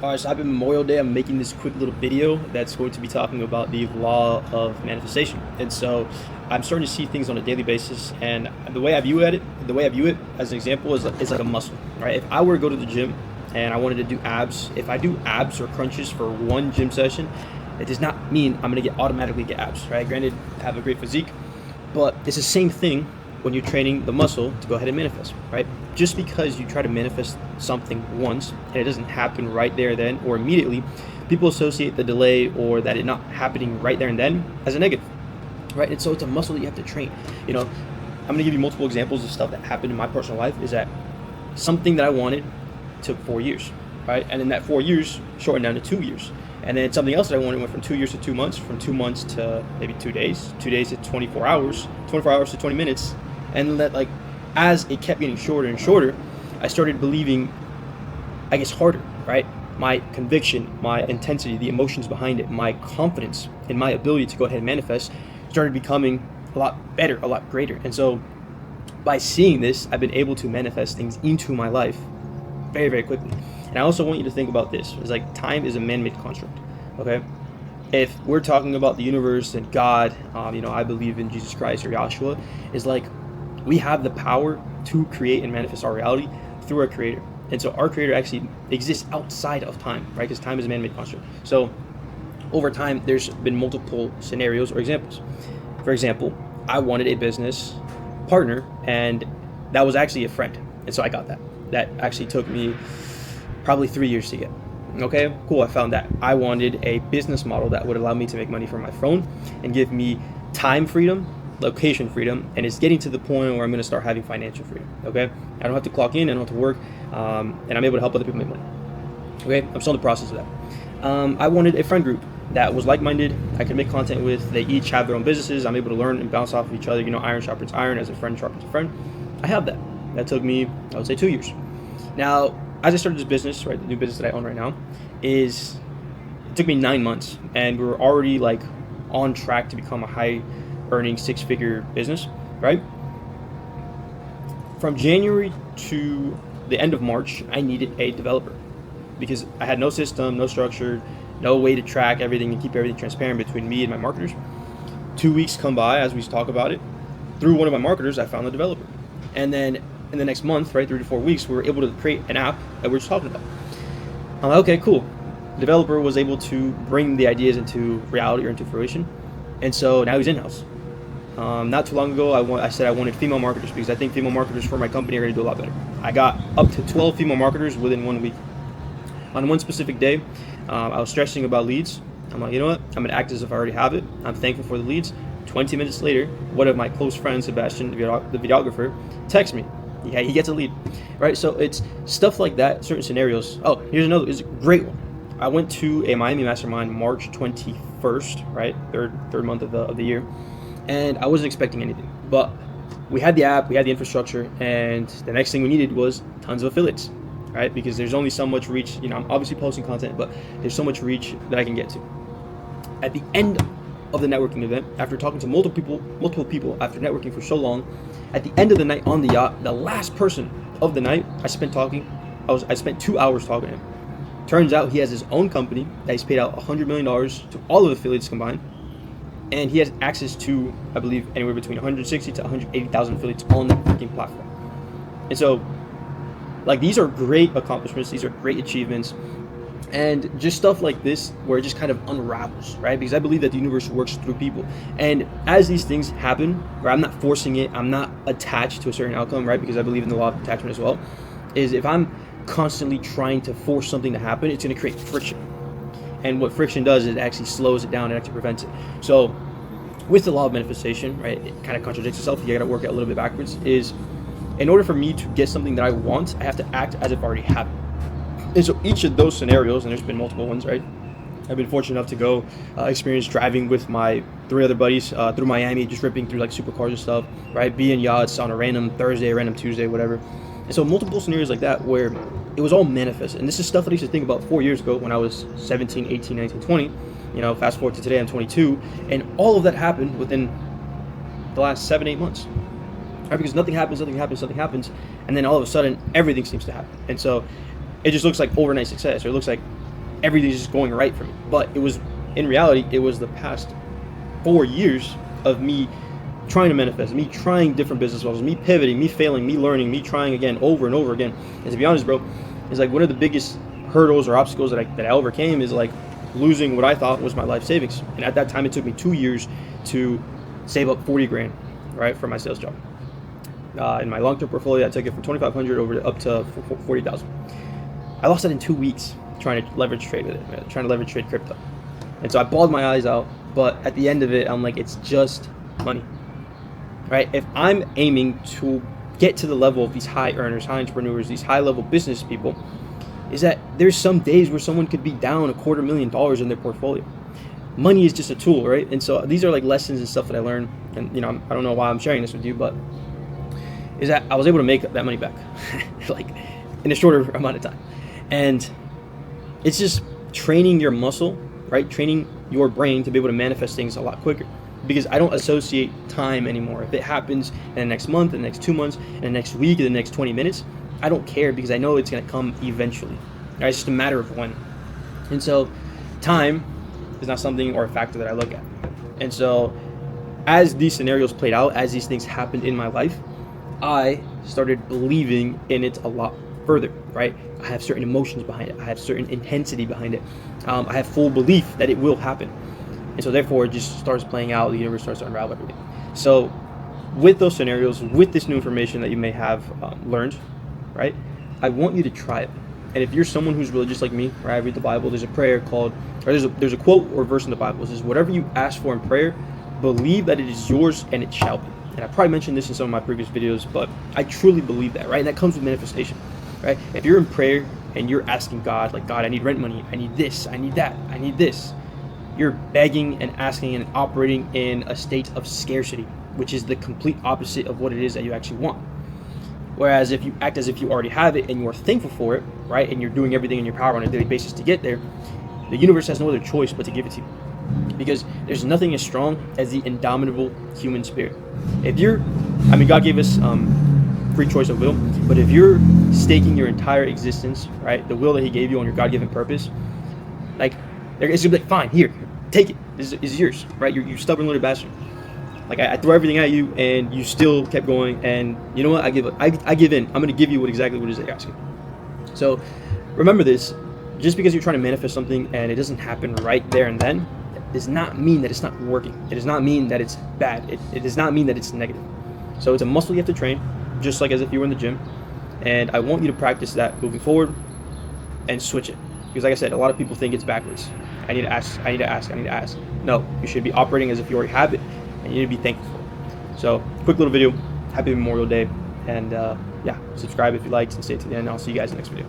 Alright, so happy Memorial Day. I'm making this quick little video that's going to be talking about the law of manifestation. And so I'm starting to see things on a daily basis, and the way I view it as an example is like a muscle, right? If I were to go to the gym and I wanted to do abs, if I do abs or crunches for one gym session, it does not mean I'm gonna automatically get abs, right? Granted, I have a great physique, but it's the same thing when you're training the muscle to go ahead and manifest, right? Just because you try to manifest something once and it doesn't happen right there then or immediately, people associate the delay or that it not happening right there and then as a negative, right? And so it's a muscle that you have to train. I'm gonna give you multiple examples of stuff that happened in my personal life. Is that something that I wanted took 4 years, right? And then that 4 years shortened down to 2 years. And then something else that I wanted went from 2 years to 2 months, from 2 months to maybe 2 days, 2 days to 24 hours, 24 hours to 20 minutes. And that, like, as it kept getting shorter and shorter, I started believing, I guess, harder, right? My conviction, my intensity, the emotions behind it, my confidence in my ability to go ahead and manifest started becoming a lot better, a lot greater. And so by seeing this, I've been able to manifest things into my life very, very quickly. And I also want you to think about this. It's like time is a man-made construct, okay? If we're talking about the universe and God, I believe in Jesus Christ or Yahshua, is like we have the power to create and manifest our reality through our Creator. And so our Creator actually exists outside of time, right? Because time is a man-made construct. So over time, there's been multiple scenarios or examples. For example, I wanted a business partner, and that was actually a friend. And so I got that. That actually took me probably 3 years to get. Okay, cool, I found that. I wanted a business model that would allow me to make money from my phone and give me time freedom, location freedom, and it's getting to the point where I'm gonna start having financial freedom, okay? I don't have to clock in, I don't have to work, and I'm able to help other people make money, okay? I'm still in the process of that. I wanted a friend group that was like-minded, I could make content with. They each have their own businesses. I'm able to learn and bounce off of each other. Iron sharpens iron, as a friend sharpens a friend. I have that. That took me, I would say, 2 years. Now, as I started this business, right, the new business that I own right now, it took me 9 months, and we were already like on track to become a high-earning six-figure business, right? From January to the end of March, I needed a developer because I had no system, no structure, no way to track everything and keep everything transparent between me and my marketers. 2 weeks come by as we talk about it. Through one of my marketers, I found the developer. And then in the next month, right, 3 to 4 weeks, we were able to create an app that we're just talking about. I'm like, okay, cool. The developer was able to bring the ideas into reality or into fruition. And so now he's in-house. Not too long ago, I said I wanted female marketers because I think female marketers for my company are going to do a lot better. I got up to 12 female marketers within 1 week. On one specific day, I was stressing about leads. I'm like, you know what? I'm going to act as if I already have it. I'm thankful for the leads. 20 minutes later, one of my close friends, Sebastian, the videographer, texts me. Yeah, he gets a lead, right? So it's stuff like that, certain scenarios. Oh, here's another, it's a great one. I went to a Miami mastermind March 21st, right? Third month of the year. And I wasn't expecting anything, but we had the app, we had the infrastructure, and the next thing we needed was tons of affiliates, right? Because there's only so much reach. I'm obviously posting content, but there's so much reach that I can get to. At the end of the networking event, after talking to multiple people, after networking for so long, at the end of the night on the yacht, the last person of the night I spent 2 hours talking to him. Turns out he has his own company that he's paid out $100 million to all of the affiliates combined, and he has access to, I believe, anywhere between 160 to 180,000 affiliates on that freaking platform. And so, like, these are great accomplishments, these are great achievements, and just stuff like this where it just kind of unravels, right? Because I believe that the universe works through people. And as these things happen, where I'm not forcing it, I'm not attached to a certain outcome, right? Because I believe in the law of detachment as well, is if I'm constantly trying to force something to happen, it's going to create friction. And what friction does is it actually slows it down and actually prevents it. So with the law of manifestation, right, it kind of contradicts itself. You got to work it a little bit backwards. Is in order for me to get something that I want, I have to act as if I already have it. And so each of those scenarios, and there's been multiple ones, right? I've been fortunate enough to go experience driving with my 3 other buddies through Miami, just ripping through like supercars and stuff, right? Be in yachts on a random Thursday, random Tuesday, whatever. And so multiple scenarios like that where it was all manifested. And this is stuff that I used to think about 4 years ago when I was 17, 18, 19, 20. Fast forward to today, I'm 22. And all of that happened within the last 7-8 months. Right? Because nothing happens, and then all of a sudden, everything seems to happen. And so it just looks like overnight success, or it looks like everything's just going right for me. But it was, in reality, it was the past 4 years of me trying to manifest, me trying different business models, me pivoting, me failing, me learning, me trying again over and over again. And to be honest, bro, it's like one of the biggest hurdles or obstacles that I overcame is like losing what I thought was my life savings. And at that time, it took me 2 years to save up 40 grand, right, for my sales job. In my long-term portfolio, I took it from 2,500 up to 40,000. I lost that in 2 weeks trying to leverage trade with it, trying to leverage trade crypto. And so I bawled my eyes out, but at the end of it, I'm like, it's just money, right? If I'm aiming to get to the level of these high earners, high entrepreneurs, these high-level business people, is that there's some days where someone could be down $250,000 in their portfolio. Money is just a tool, right? And so these are like lessons and stuff that I learned, and I don't know why I'm sharing this with you, but is that I was able to make that money back like in a shorter amount of time. And it's just training your muscle, right? Training your brain to be able to manifest things a lot quicker, because I don't associate time anymore. If it happens in the next month, in the next 2 months, in the next week, in the next 20 minutes, I don't care, because I know it's going to come eventually. Right? It's just a matter of when. And so time is not something or a factor that I look at. And so as these scenarios played out, as these things happened in my life, I started believing in it a lot further, right? I have certain emotions behind it. I have certain intensity behind it. I have full belief that it will happen. And so therefore it just starts playing out. The universe starts to unravel everything. So with those scenarios, with this new information that you may have learned, right, I want you to try it. And if you're someone who's religious like me, right, I read the Bible, there's a prayer called, or there's a quote or verse in the Bible that says, whatever you ask for in prayer, believe that it is yours and it shall be. And I probably mentioned this in some of my previous videos, but I truly believe that, right? And that comes with manifestation, right? If you're in prayer and you're asking God, like, God, I need rent money, I need this, I need that, I need this, you're begging and asking and operating in a state of scarcity, which is the complete opposite of what it is that you actually want. Whereas if you act as if you already have it and you're thankful for it, right, and you're doing everything in your power on a daily basis to get there, the universe has no other choice but to give it to you. Because there's nothing as strong as the indomitable human spirit. God gave us free choice of will, but if you're staking your entire existence, right, the will that He gave you on your God-given purpose, like, it's gonna be like, fine, here, take it. This is yours, right? You stubborn little bastard. Like, I throw everything at you, and you still kept going. And you know what? I give up. I give in. I'm gonna give you exactly what it is that you're asking. So remember this: just because you're trying to manifest something and it doesn't happen right there and then, does not mean that it's not working. It does not mean that it's bad. It does not mean that it's negative. So it's a muscle you have to train, just like as if you were in the gym. And I want you to practice that moving forward and switch it. Because like I said, a lot of people think it's backwards. I need to ask. No, you should be operating as if you already have it, and you need to be thankful for it. So, quick little video. Happy Memorial Day. And yeah, subscribe if you liked and stay to the end. I'll see you guys in the next video.